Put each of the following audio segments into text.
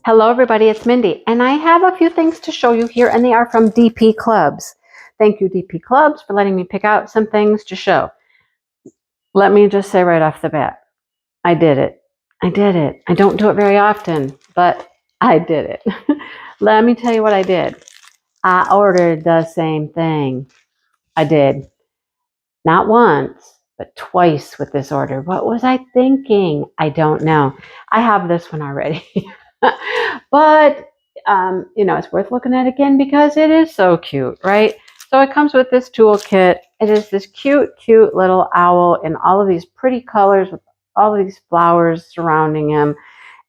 Hello everybody, it's Mindy, and I have a few things to show you here, and they are from DPCLUBS. Thank you, DPCLUBS, for letting me pick out some things to show. Let me just say right off the bat, I did it. I did it. I don't do it very often, but I did it. Let me tell you what I did. I ordered the same thing. I did. Not once, but twice with this order. What was I thinking? I don't know. I have this one already. But, it's worth looking at again because it is so cute, right? So it comes with this toolkit. It is this cute, cute little owl in all of these pretty colors with all of these flowers surrounding him.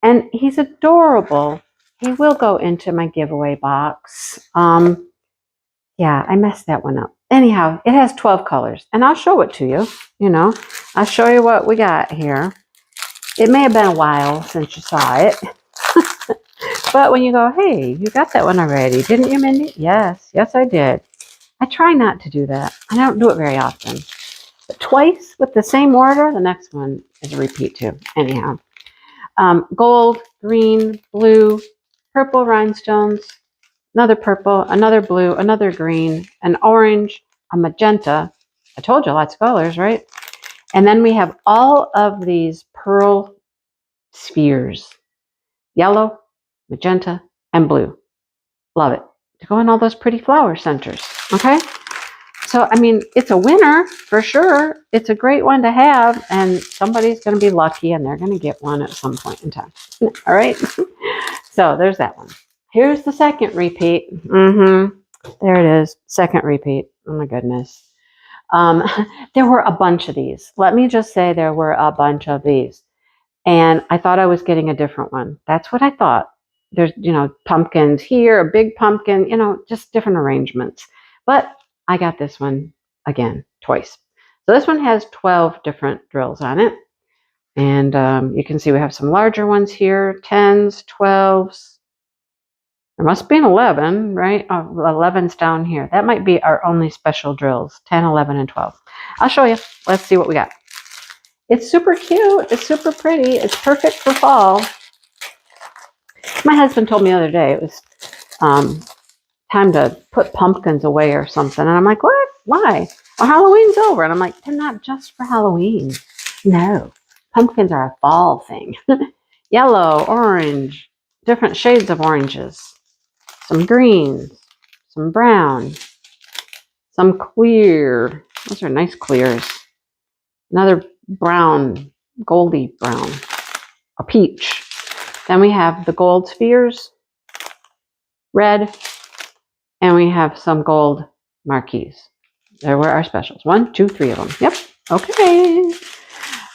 And he's adorable. He will go into my giveaway box. Yeah, I messed that one up. Anyhow, it has 12 colors, and I'll show it to you. I'll show you what we got here. It may have been a while since you saw it. But when you go, hey, you got that one already, didn't you, Mindy? Yes, I did. I try not to do that. I don't do it very often. But twice with the same order, the next one is a repeat too. Anyhow, gold, green, blue, purple rhinestones, another purple, another blue, another green, an orange, a magenta. I told you, lots of colors, right? And then we have all of these pearl spheres. Yellow, magenta, and blue. Love it. To go in all those pretty flower centers, okay? So, it's a winner for sure. It's a great one to have, and somebody's going to be lucky, and they're going to get one at some point in time. All right? So, there's that one. Here's the second repeat. There it is. Second repeat. Oh, my goodness. There were a bunch of these. Let me just say there were a bunch of these. And I thought I was getting a different one. That's what I thought. There's, pumpkins here, a big pumpkin, just different arrangements. But I got this one again, twice. So this one has 12 different drills on it. And you can see we have some larger ones here, 10s, 12s. There must be an 11, right? Oh, 11's down here. That might be our only special drills, 10, 11, and 12. I'll show you. Let's see what we got. It's super cute. It's super pretty. It's perfect for fall. My husband told me the other day it was time to put pumpkins away or something. And I'm like, what? Why? Well, Halloween's over. And I'm like, they're not just for Halloween. No, pumpkins are a fall thing. Yellow, orange, different shades of oranges, some greens, some brown, some clear. Those are nice clears. Another brown, goldy brown, a peach. Then we have the gold spheres, red, and we have some gold marquees. There were our specials. 1, 2, 3 of them. Yep. Okay.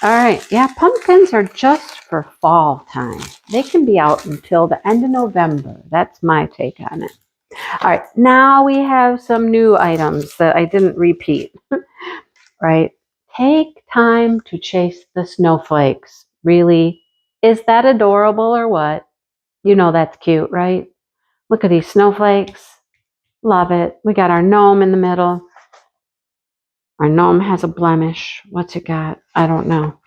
All right. Yeah, pumpkins are just for fall time. They can be out until the end of November. That's my take on it. All right. Now we have some new items that I didn't repeat. Right? Take time to chase the snowflakes. Really? Is that adorable or what? That's cute, right? Look at these snowflakes. Love it. We got our gnome in the middle. Our gnome has a blemish. What's it got? I don't know.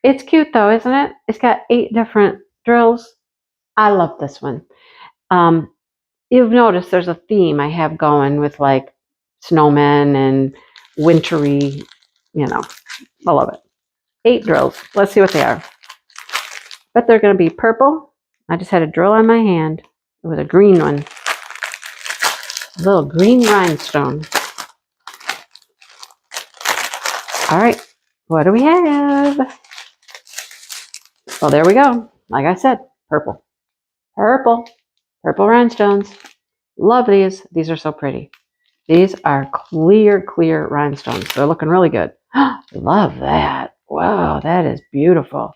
It's cute though, isn't it? It's got 8 different drills. I love this one. You've noticed there's a theme I have going with like snowmen and wintry, I love it. 8 drills. Let's see what they are. But they're going to be purple. I just had a drill on my hand. It was a green one. A little green rhinestone. All right. What do we have? Well, there we go. Like I said, purple. Purple. Purple rhinestones. Love these. These are so pretty. These are clear rhinestones. They're looking really good. Love that. Wow, that is beautiful.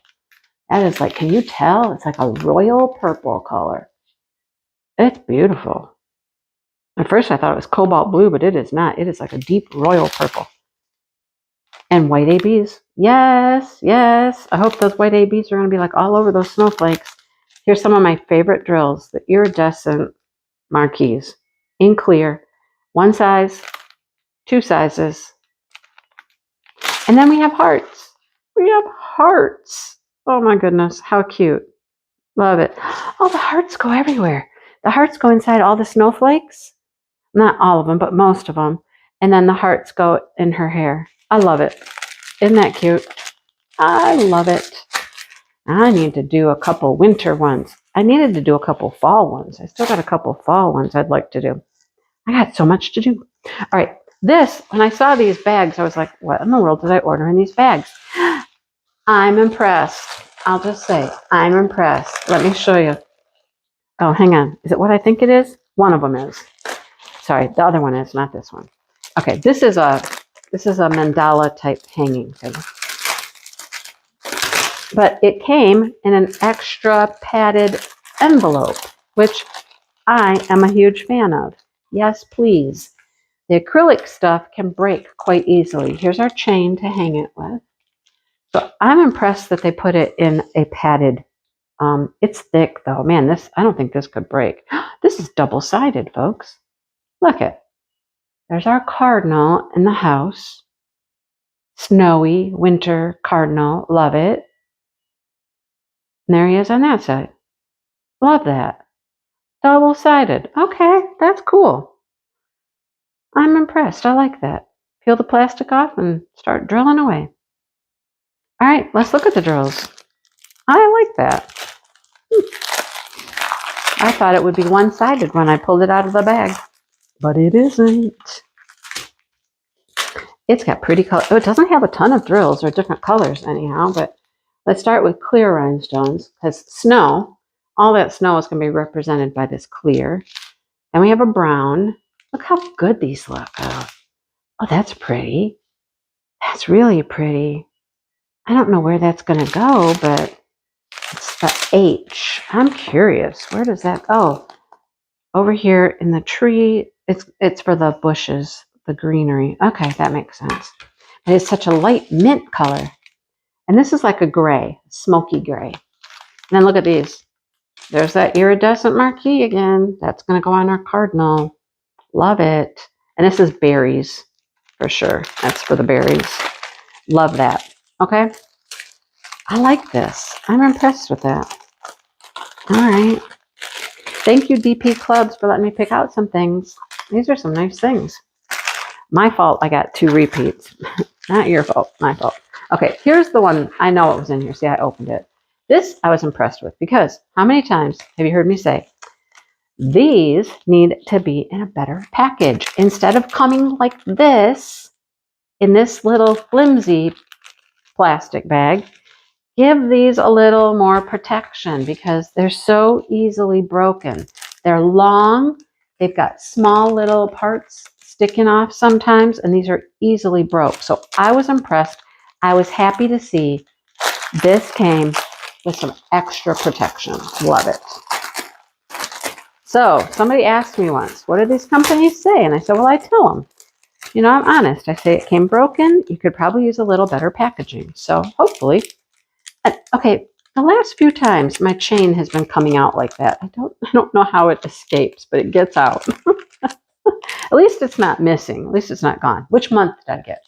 That is like, can you tell? It's like a royal purple color. It's beautiful. At first I thought it was cobalt blue, but it is not. It is like a deep royal purple. And white ABs. Yes. I hope those white ABs are going to be like all over those snowflakes. Here's some of my favorite drills. The iridescent marquees in clear. 1 size, 2 sizes. And then we have hearts. We have hearts. Oh my goodness, how cute. Love it. Oh, the hearts go everywhere. The hearts go inside all the snowflakes. Not all of them, but most of them. And then the hearts go in her hair. I love it. Isn't that cute? I love it. I need to do a couple winter ones. I needed to do a couple fall ones. I still got a couple fall ones I'd like to do. I got so much to do. All right. This, when I saw these bags, I was like, what in the world did I order in these bags? I'm impressed. I'll just say, I'm impressed. Let me show you. Oh, hang on. Is it what I think it is? One of them is. Sorry, the other one is, not this one. Okay, this is a mandala type hanging thing. But it came in an extra padded envelope, which I am a huge fan of. Yes, please. The acrylic stuff can break quite easily. Here's our chain to hang it with. So I'm impressed that they put it in a padded. It's thick though. Man, I don't think this could break. This is double-sided, folks. Look it. There's our cardinal in the house. Snowy, winter cardinal. Love it. And there he is on that side. Love that. Double-sided. Okay, that's cool. I'm impressed. I like that. Peel the plastic off and start drilling away. All right, let's look at the drills. I like that. I thought it would be one-sided when I pulled it out of the bag, but it isn't. It's got pretty color. Oh, it doesn't have a ton of drills or different colors anyhow, but let's start with clear rhinestones because snow, all that snow is going to be represented by this clear. Then we have a brown. Look how good these look. Oh, that's pretty. That's really pretty. I don't know where that's going to go, but it's the H. I'm curious. Where does that go? Over here in the tree. It's for the bushes, the greenery. Okay, that makes sense. And it's such a light mint color. And this is like a gray, smoky gray. And then look at these. There's that iridescent marquee again. That's going to go on our cardinal. Love it. And this is berries for sure. That's for the berries. Love that. Okay. I like this. I'm impressed with that. All right. Thank you, DPCLUBS, for letting me pick out some things. These are some nice things. My fault, I got 2 repeats. Not your fault, my fault. Okay, here's the one. I know it was in here. See, I opened it. This I was impressed with because how many times have you heard me say, these need to be in a better package. Instead of coming like this, in this little flimsy plastic bag, give these a little more protection because they're so easily broken. They're long. They've got small little parts sticking off sometimes, and these are easily broke. So I was impressed. I was happy to see this came with some extra protection. Love it. So somebody asked me once, what do these companies say? And I said, well, I tell them. You know, I'm honest. I say it came broken. You could probably use a little better packaging. So hopefully. Okay, the last few times my chain has been coming out like that. I don't know how it escapes, but it gets out. At least it's not missing. At least it's not gone. Which month did I get?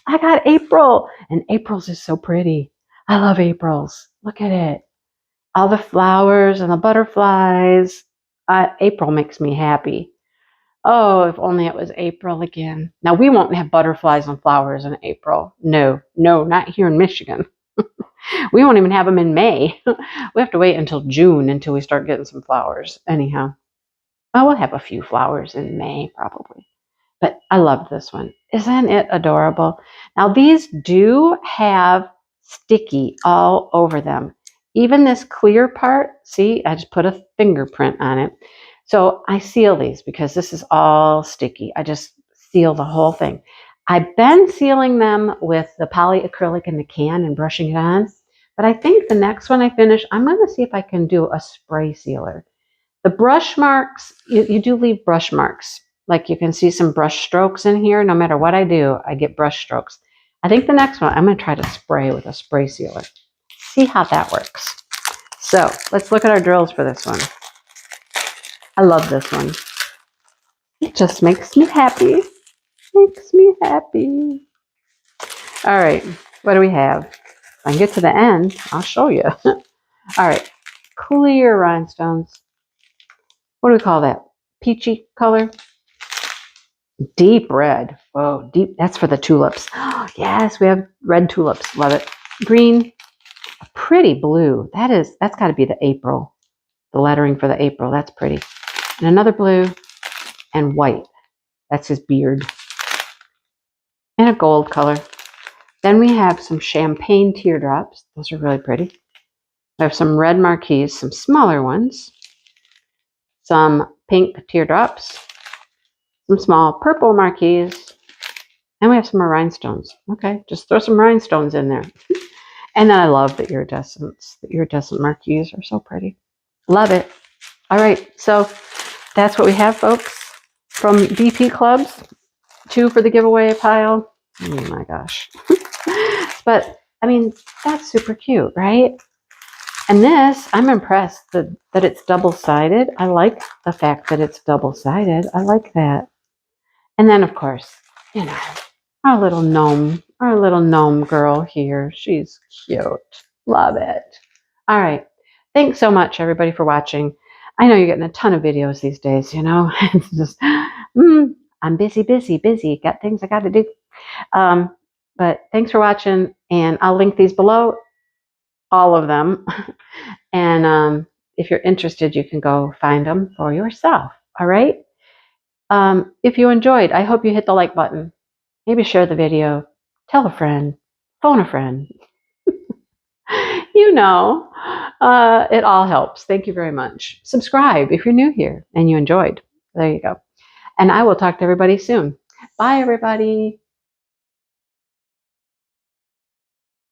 I got April, and April's is so pretty. I love April's. Look at it. All the flowers and the butterflies. April makes me happy. Oh, if only it was April again. Now, we won't have butterflies and flowers in April. No, not here in Michigan. We won't even have them in May. We have to wait until June until we start getting some flowers. Anyhow, we'll have a few flowers in May probably. But I love this one. Isn't it adorable? Now, these do have sticky all over them. Even this clear part, see, I just put a fingerprint on it. So I seal these because this is all sticky. I just seal the whole thing. I've been sealing them with the polyacrylic in the can and brushing it on. But I think the next one I finish, I'm going to see if I can do a spray sealer. The brush marks, you do leave brush marks. Like you can see some brush strokes in here. No matter what I do, I get brush strokes. I think the next one, I'm going to try to spray with a spray sealer. See how that works. So let's look at our drills for this one. I love this one. It just makes me happy. Makes me happy. All right, what do we have? If I can get to the end, I'll show you. All right, clear rhinestones. What do we call that? Peachy color? Deep red. Whoa, deep. That's for the tulips. Oh, yes, we have red tulips. Love it. Green. A pretty blue. That's got to be the April. The lettering for the April. That's pretty. And another blue and white. That's his beard. And a gold color. Then we have some champagne teardrops. Those are really pretty. We have some red marquise, some smaller ones. Some pink teardrops. Some small purple marquise. And we have some more rhinestones. Okay, just throw some rhinestones in there. And then I love the iridescents. The iridescent marquise are so pretty. Love it. All right, so that's what we have, folks, from DP Clubs. 2 for the giveaway pile. Oh my gosh. But, I mean, that's super cute, right? And this, I'm impressed that it's double-sided. I like the fact that it's double-sided. I like that. And then, of course, you know, our little gnome girl here. She's cute. Love it. All right. Thanks so much, everybody, for watching. I know you're getting a ton of videos these days, you know. It's just, I'm busy. Got things I got to do. But thanks for watching, and I'll link these below, all of them. And if you're interested, you can go find them for yourself. All right? If you enjoyed, I hope you hit the like button. Maybe share the video. Tell a friend. Phone a friend. You know, it all helps. Thank you very much. Subscribe if you're new here and you enjoyed. There you go. And I will talk to everybody soon. Bye, everybody.